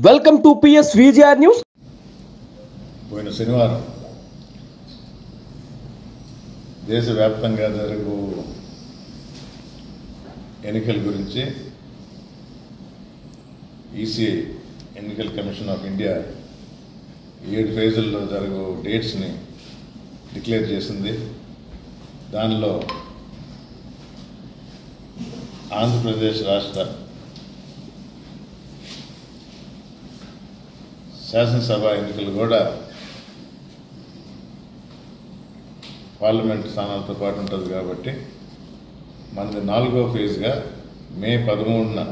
Welcome to PS VGR news. పోయిన శనివారం దేశవ్యాప్తంగా జరుగు ఎన్నికల గురించి ఈసీఐ ఎన్నికల కమిషన్ ఆఫ్ ఇండియా 7 ఫేజుల్లో జరుగు డేట్స్ని డిక్లేర్ చేసింది. దానిలో ఆంధ్రప్రదేశ్ రాష్ట్ర శాసనసభ ఎన్నికలు కూడా పార్లమెంట్ స్థానాలతో పాటు ఉంటుంది కాబట్టి మనది 4వ ఫేజ్గా మే 13న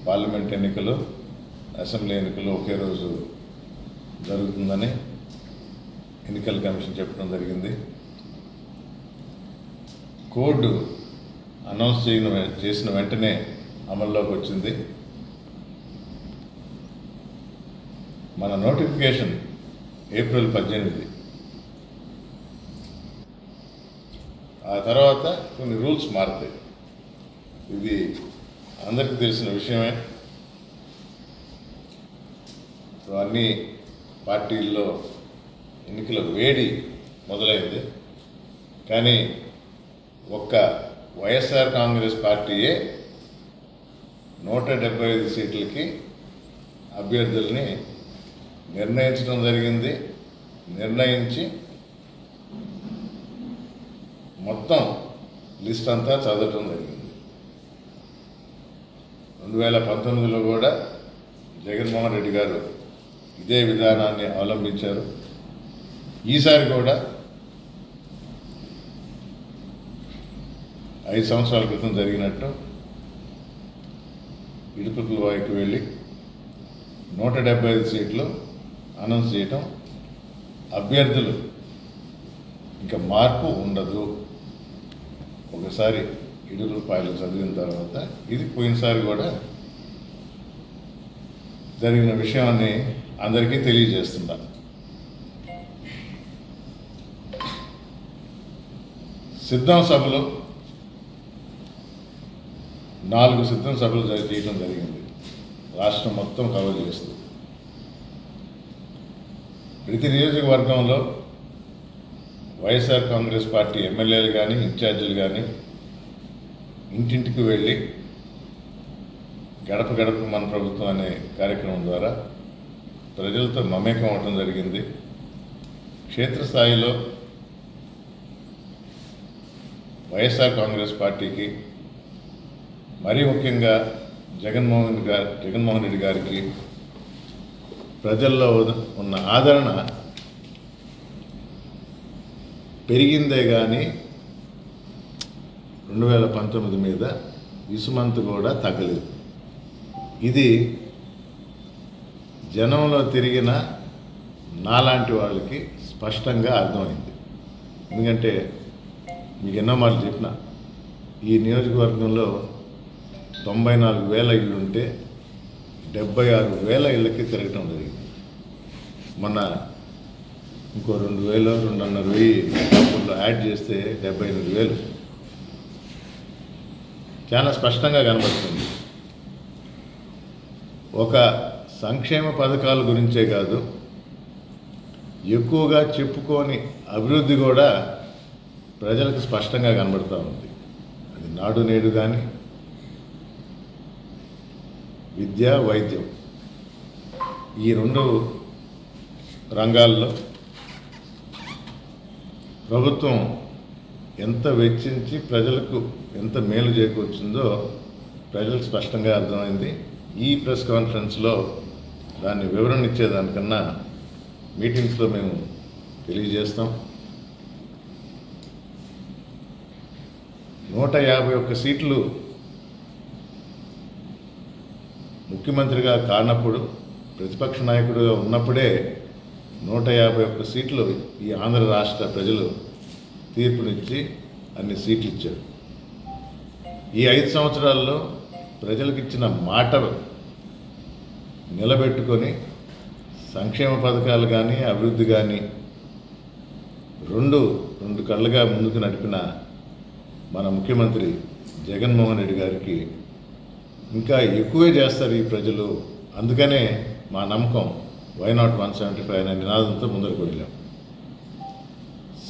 పార్లమెంట్ ఎన్నికలు, అసెంబ్లీ ఎన్నికలు ఒకే రోజు జరుగుతుందని ఎన్నికల కమిషన్ చెప్పడం జరిగింది. కోడ్ అనౌన్స్ చేసిన వెంటనే అమల్లోకి వచ్చింది. మన నోటిఫికేషన్ ఏప్రిల్ 18. ఆ తర్వాత కొన్ని రూల్స్ మారుతాయి. ఇది అందరికీ తెలిసిన విషయమే. అన్ని పార్టీల్లో ఎన్నికల వేడి మొదలైంది. కానీ ఒక్క వైఎస్ఆర్ కాంగ్రెస్ పార్టీయే 175 సీట్లకి అభ్యర్థుల్ని నిర్ణయించడం జరిగింది. నిర్ణయించి మొత్తం లిస్ట్ అంతా చదవటం జరిగింది. 2019లో కూడా జగన్మోహన్ రెడ్డి గారు ఇదే విధానాన్ని అవలంబించారు. ఈసారి కూడా 5 సంవత్సరాల క్రితం జరిగినట్టు ఇడుపులవాయికి వెళ్ళి 175 సీట్లు అనౌన్స్ చేయటం, అభ్యర్థులు ఇంకా మార్పు ఉండదు. ఒకసారి ఇడుపులపాయలు చదివిన తర్వాత ఇది పోయినసారి కూడా జరిగిన విషయాన్ని అందరికీ తెలియజేస్తున్నాను. సిద్ధం సభలు 4 సిద్ధం సభలు చేయడం జరిగింది. రాష్ట్రం మొత్తం కవర్ చేస్తూ ప్రతి నియోజకవర్గంలో వైఎస్ఆర్ కాంగ్రెస్ పార్టీ ఎమ్మెల్యేలు కానీ, ఇన్ఛార్జీలు కానీ ఇంటింటికి వెళ్ళి గడప గడప మన ప్రభుత్వం అనే కార్యక్రమం ద్వారా ప్రజలతో మమేకం అవటం జరిగింది. క్షేత్రస్థాయిలో వైఎస్ఆర్ కాంగ్రెస్ పార్టీకి, మరీ ముఖ్యంగా జగన్మోహన్ రెడ్డి గారికి ప్రజల్లో ఉన్న ఆదరణ పెరిగిందే కానీ 2019 మీద విసుమంతు కూడా తగ్గలేదు. ఇది జనంలో తిరిగిన నాలాంటి వాళ్ళకి స్పష్టంగా అర్థమైంది. ఎందుకంటే మీకు ఎన్నో మాటలు చెప్పిన, ఈ నియోజకవర్గంలో 94,000 ఇళ్ళు ఉంటే 76,000 ఇళ్ళకి తిరగటం జరిగింది. మొన్న ఇంకో 2,000, 2,500 యాడ్ చేస్తే 78,000 చాలా స్పష్టంగా కనబడుతుంది. ఒక సంక్షేమ పథకాల గురించే కాదు, ఎక్కువగా చెప్పుకొని అభివృద్ధి కూడా ప్రజలకు స్పష్టంగా కనబడుతూ ఉంది. అది నాడు నేడు కానీ, విద్య, వైద్యం, ఈ 2 రంగాల్లో ప్రభుత్వం ఎంత వెచ్చించి ప్రజలకు ఎంత మేలు చేకూర్చిందో ప్రజలకు స్పష్టంగా అర్థమైంది. ఈ ప్రెస్ కాన్ఫరెన్స్లో దాన్ని వివరణ ఇచ్చేదానికన్నా మీటింగ్స్లో మేము తెలియజేస్తాం. 151 సీట్లు ముఖ్యమంత్రిగా కానప్పుడు, ప్రతిపక్ష నాయకుడిగా ఉన్నప్పుడే 151 సీట్లు ఈ ఆంధ్ర రాష్ట్ర ప్రజలు తీర్పునిచ్చి అన్ని సీట్లు ఇచ్చారు. ఈ 5 సంవత్సరాల్లో ప్రజలకు ఇచ్చిన మాట నిలబెట్టుకొని సంక్షేమ పథకాలు కానీ, అభివృద్ధి కానీ రెండు కళ్ళగా ముందుకు నడిపిన మన ముఖ్యమంత్రి జగన్మోహన్ రెడ్డి గారికి ఇంకా ఎక్కువే చేస్తారు ఈ ప్రజలు. అందుకనే మా నమ్మకం వై నాట్ 175 అనే నినాదంతో ముందరకు వెళ్ళాం.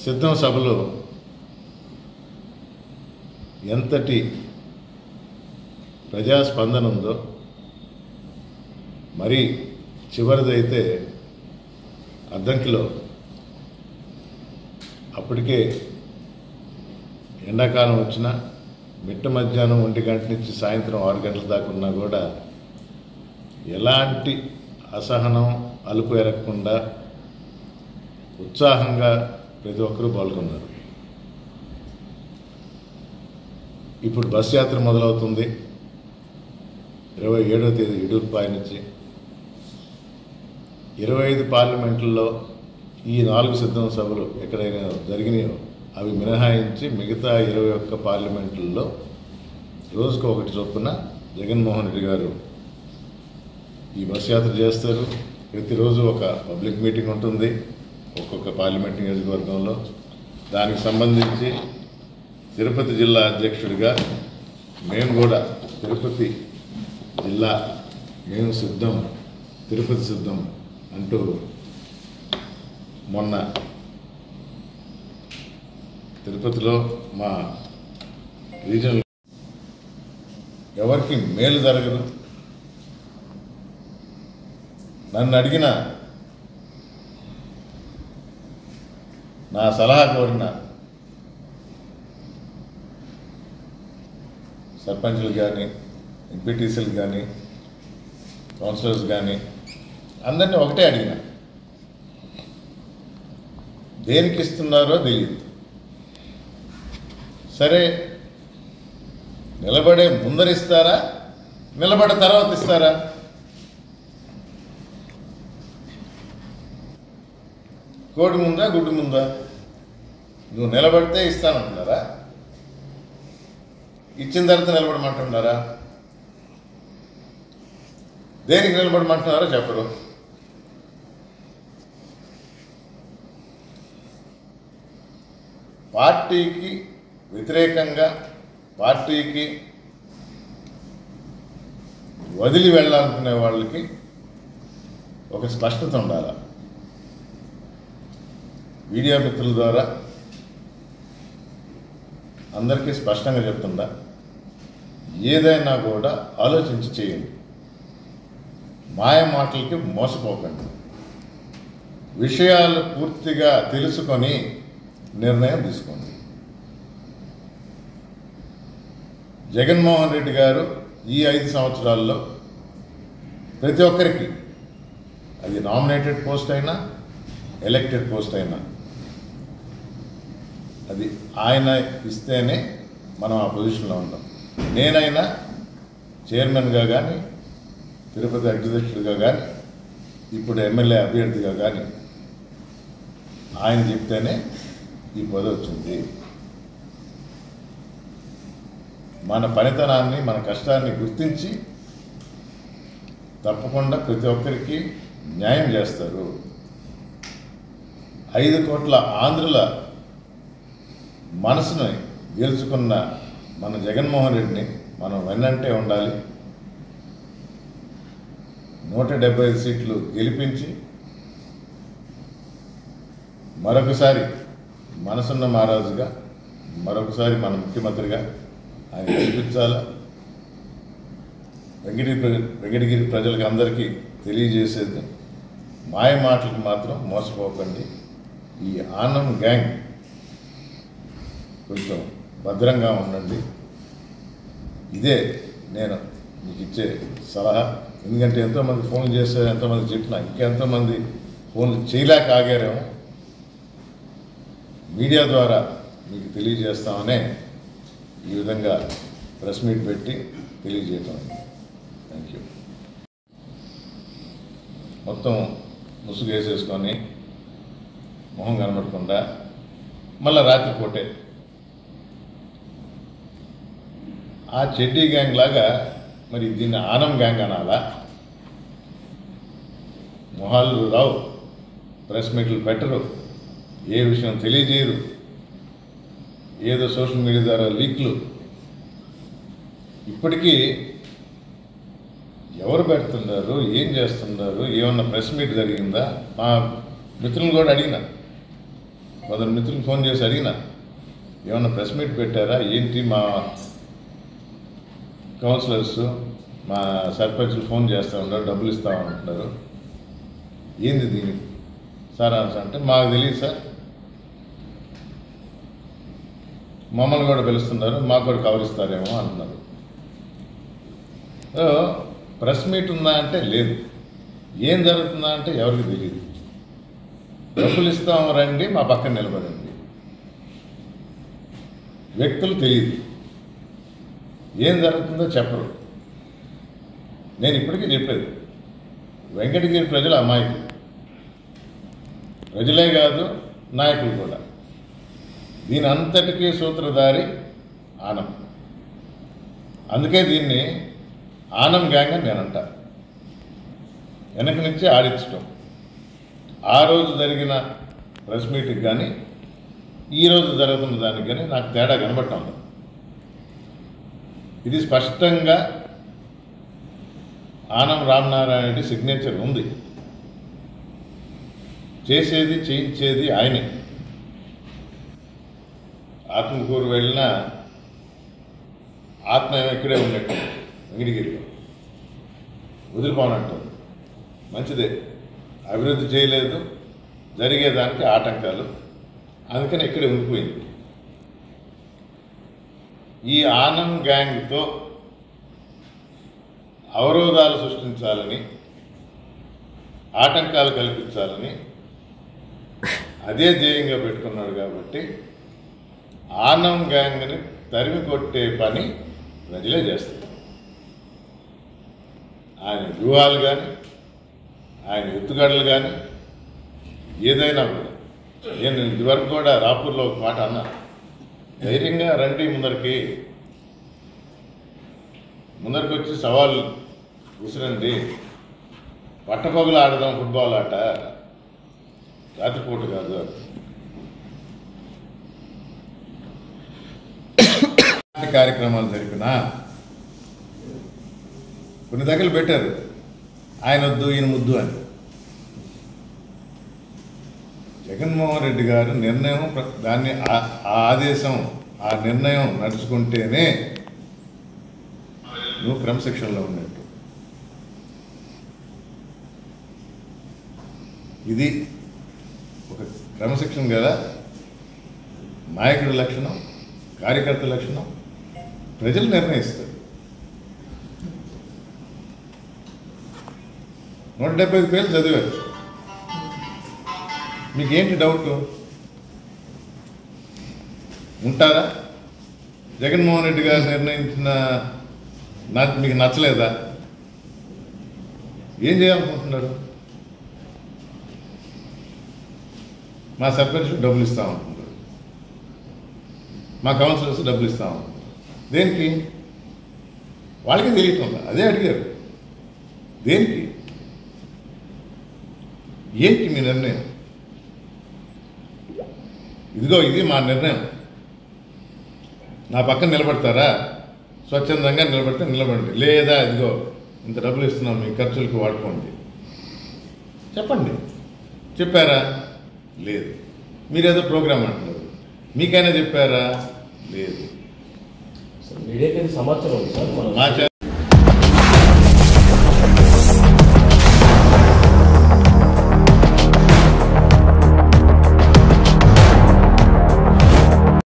సిద్ధం సభలో ఎంతటి ప్రజాస్పందన ఉందో, మరి చివరిదైతే అద్దంకిలో అప్పటికే ఎండాకాలం వచ్చినా మిట్ట మధ్యాహ్నం 1 గంట నుంచి సాయంత్రం 6 గంటల దాకా ఉన్నా కూడా ఎలాంటి అసహనం అలుపు ఎరగకుండా ఉత్సాహంగా ప్రతి ఒక్కరూ పాల్గొన్నారు. ఇప్పుడు బస్ యాత్ర మొదలవుతుంది 27వ తేదీ ఇడుపుపాయ నుంచి. 25 పార్లమెంట్లలో ఈ 4 సిద్ధం సభలు ఎక్కడైనా జరిగినాయో అవి మినహాయించి మిగతా 21 పార్లమెంట్లలో రోజుకు ఒకటి చొప్పున జగన్మోహన్ రెడ్డి గారు ఈ బస్ యాత్ర చేస్తారు. ప్రతిరోజు ఒక పబ్లిక్ మీటింగ్ ఉంటుంది ఒక్కొక్క పార్లమెంట్ నియోజకవర్గంలో. దానికి సంబంధించి తిరుపతి జిల్లా అధ్యక్షుడిగా మేము కూడా తిరుపతి జిల్లా మేము సిద్ధం, తిరుపతి సిద్ధం అంటూ మొన్న తిరుపతిలో మా రీజనల్ ఎవరికి మేలు జరగదు. నన్ను అడిగిన, నా సలహా కోరిన సర్పంచులు కానీ, ఎంపీటీసీలు కానీ, కౌన్సిలర్స్ కానీ అందరినీ ఒకటే అడిగిన, దేనికి ఇస్తున్నారో తెలియదు. సరే, నిలబడే ముందరిస్తారా, నిలబడే తర్వాత ఇస్తారా? కోడి ముందా గుడ్డు ముందా? నువ్వు నిలబడితే ఇస్తానంటున్నారా? ఇచ్చిన తర్వాత నిలబడమంటున్నారా? దేనికి నిలబడమంటున్నారో చెప్పరు. పార్టీకి వ్యతిరేకంగా, పార్టీకి వదిలి వెళ్ళాలనుకునే వాళ్ళకి ఒక స్పష్టత ఉండాలి. మీడియా మిత్రుల ద్వారా అందరికీ స్పష్టంగా చెప్తుందా, ఏదైనా కూడా ఆలోచించి చేయండి. మాయ మాటలకి మోసపోకండి. విషయాలు పూర్తిగా తెలుసుకొని నిర్ణయం తీసుకోండి. జగన్మోహన్ రెడ్డి గారు ఈ 5 సంవత్సరాల్లో ప్రతి ఒక్కరికి, అది నామినేటెడ్ పోస్ట్ అయినా ఎలక్టెడ్ పోస్ట్ అయినా, అది ఆయన ఇస్తేనే మనం ఆ పొజిషన్లో ఉంటాం. నేనైనా చైర్మన్గా కానీ, తిరుపతి అధ్యక్షుడిగా కానీ, ఇప్పుడు ఎమ్మెల్యే అభ్యర్థిగా కానీ ఆయన చెప్తేనే ఈ పదవి వచ్చింది. మన పనితనాన్ని, మన కష్టాన్ని గుర్తించి తప్పకుండా ప్రతి ఒక్కరికి న్యాయం చేస్తారు. 5 కోట్ల ఆంధ్రుల మనసును గెలుచుకున్న మన జగన్మోహన్ రెడ్డిని మనం వెన్నంటే ఉండాలి. 175 సీట్లు గెలిపించి మరొకసారి మనసున్న మహారాజుగా, మరొకసారి మన ముఖ్యమంత్రిగా ఆయన గెలిపించాలా. వెంకటగిరి ప్రజలకు అందరికీ తెలియజేసేది, మాయ మాటలకు మాత్రం మోసపోకండి. ఈ ఆనం గ్యాంగ్ కొంచెం భద్రంగా ఉండండి. ఇదే నేను మీకు ఇచ్చే సలహా. ఎందుకంటే ఎంతోమంది ఫోన్లు చేస్తే, ఎంతోమంది చెప్పినా, ఇంకెంతోమంది ఫోన్లు చేయలేక ఆగారేమో. మీడియా ద్వారా మీకు తెలియజేస్తామనే ఈ విధంగా ప్రెస్ మీట్ పెట్టి తెలియజేయటం. Thank you. మొత్తం ముసుగు వేసేసుకొని మొహం కనబడకుండా మళ్ళీ రాత్రిపూటే ఆ చెడ్డీ గ్యాంగ్ లాగా, మరి దీన్ని ఆనం గ్యాంగ్ అనాలా? మొహాలు రావు, ప్రెస్ మీట్లు పెట్టరు, ఏ విషయం తెలియజేయరు, ఏదో సోషల్ మీడియా ద్వారా లీక్లు. ఇప్పటికీ ఎవరు పెడుతున్నారు, ఏం చేస్తున్నారు, ఏమన్నా ప్రెస్ మీట్ జరిగిందా? మా మిత్రులను కూడా అడిగినా, కొందరు మిత్రులు ఫోన్ చేసి అడిగినా, ఏమన్నా ప్రెస్ మీట్ పెట్టారా ఏంటి? మా కౌన్సిలర్స్, మా సర్పంచ్లు ఫోన్ చేస్తూ ఉంటారు, డబ్బులు ఇస్తామంటున్నారు, ఏంది దీనికి సారాంశం అంటే మాకు తెలియదు సార్, మమ్మల్ని కూడా పిలుస్తున్నారు, మాకు కూడా కవర్ ఇస్తారేమో అంటున్నారు. ప్రెస్ మీట్ ఉందా అంటే లేదు, ఏం జరుగుతుందా అంటే ఎవరికి తెలియదు. డబ్బులు ఇస్తాము రండి, మా పక్కన నిలబడండి, వ్యక్తులు తెలియదు, ఏం జరుగుతుందో చెప్పరు. నేను ఇప్పటికీ చెప్పేది, వెంకటగిరి ప్రజలు అమాయకులు, ప్రజలే కాదు నాయకులు కూడా. దీని అంతటికీ సూత్రధారి ఆనం. అందుకే దీన్ని ఆనం గ్యాంగ్ అని నేనంట. వెనక నుంచి ఆడించడం. ఆ రోజు జరిగిన ప్రెస్ మీట్కి కానీ ఈరోజు జరుగుతున్న దానికి కానీ నాకు తేడా కనబడటం. ఇది స్పష్టంగా ఆనం రామనారాయణ రెడ్డి సిగ్నేచర్ ఉంది. చేసేది చేయించేది ఆయనే. ఆత్మకూరు వెళ్ళినా ఆత్మ ఇక్కడే ఉన్నట్టు, వెంకటగిరిలో వదిలిపోనట్టు. మంచిదే, అభివృద్ధి చేయలేదు, జరిగేదానికి ఆటంకాలు, అందుకని ఇక్కడే ఉండిపోయింది. ఈ ఆనం గ్యాంగ్తో అవరోధాలు సృష్టించాలని, ఆటంకాలు కల్పించాలని అదే ధ్యేయంగా పెట్టుకున్నాడు. కాబట్టి ఆనం గ్యాంగ్ని తరిమి కొట్టే పని ప్రజలే చేస్తారు. ఆయన వ్యూహాలు కానీ, ఆయన ఎత్తుగడలు కానీ, ఏదైనా కూడా. నేను ఇదివరకు కూడా రాపూర్లో ఒక మాట అన్నా, ధైర్యంగా రండి ముందరికి వచ్చి సవాల్ విసిరండి, పట్టపగులు ఆడదాం ఫుట్బాల్ ఆట, రాత్రిపూట కాదు. కార్యక్రమాలు జరిపినా కొన్ని దగ్గర పెట్టారు, ఆయన వద్దు ఈయన ముద్దు అని. జగన్మోహన్ రెడ్డి గారు నిర్ణయం, దాన్ని ఆ ఆదేశం, ఆ నిర్ణయం నడుచుకుంటేనే నువ్వు క్రమశిక్షణలో ఉన్నట్టు. ఇది ఒక క్రమశిక్షణ కదా నాయకుడి లక్షణం, కార్యకర్త లక్షణం. ప్రజలు నిర్ణయిస్తారు. 175 పేర్లు చదివారు. మీకేంటి డౌట్? ఉంటారా? జగన్మోహన్ రెడ్డి గారు నిర్ణయించిన మీకు నచ్చలేదా? ఏం చేయాలనుకుంటున్నారు? మా సర్పంచ్కి డబ్బులు ఇస్తామంటున్నారు, మా కౌన్సిలర్స్ డబ్బులు ఇస్తామంటున్నారు. దేనికి? వాళ్ళకి తెలియటం. అదే అడిగారు, దేనికి? ఏంటి మీ నిర్ణయం? ఇదిగో ఇది మా నిర్ణయం, నా పక్కన నిలబడతారా? స్వచ్ఛందంగా నిలబడితే నిలబడండి, లేదా ఇదిగో ఇంత డబ్బులు ఇస్తున్నాం మీ ఖర్చులకు వాడుకోండి చెప్పండి. చెప్పారా? లేదు. మీరేదో ప్రోగ్రామ్ అంటున్నారు, మీకైనా చెప్పారా? లేదు. మీడియాకి సమాచారం ఉంది సార్.